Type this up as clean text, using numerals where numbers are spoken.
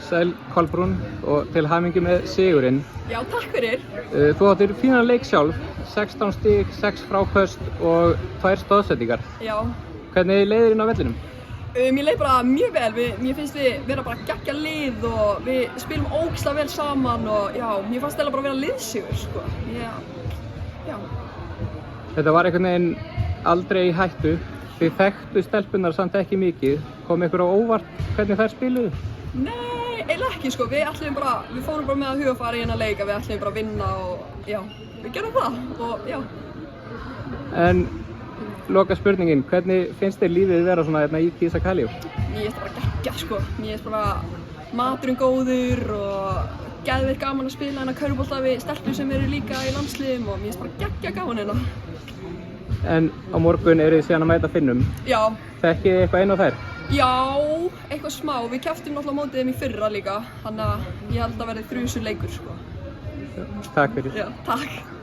Sæl Kolbrún og til hamingju með sigurinn. Já, takk fyrir. Þú áttir fínan leik sjálf, 16 stig, 6 fráköst og 2 stoðsendingar. Já. Hvernig leiðir inn á vellinum? Mér leið bara mjög vel. Mér finnst við vera bara geggja lið og við spilum ógeðslega vel saman og já, mér fannst það bara vera liðsigur, sko. Já. Þetta var einhvern veginn aldrei í hættu. Þið þekktu stelpunnar samt ekki mikið. Kom ykkur á óvart hvernig þær spiluðu? Nei, eiginlega ekki, sko. Við fórum bara með að hugafara í hérna leik að við ætlum bara að vinna og já, við gerum það og já. En loka spurningin, hvernig finnst þér lífið vera svona hérna í Kisa Kaliú? Mér finnst það bara geggjað, sko. Mér finnst bara maturinn góður og geðveikt gaman að spila hérna körfubolta við stelpur sem eru líka í landsliðum og mér finnst bara geggjað gaman hérna. En á morgun eru þið síðan að mæta Finnum. Já. Þekkið þið eitthvað inn á þær? Já, eitthvað smá. Við kepptum náttúrulega mótið þeim í fyrra líka, þannig að ég held að verði þrjusur leikur, sko. Takk fyrir. Já, takk.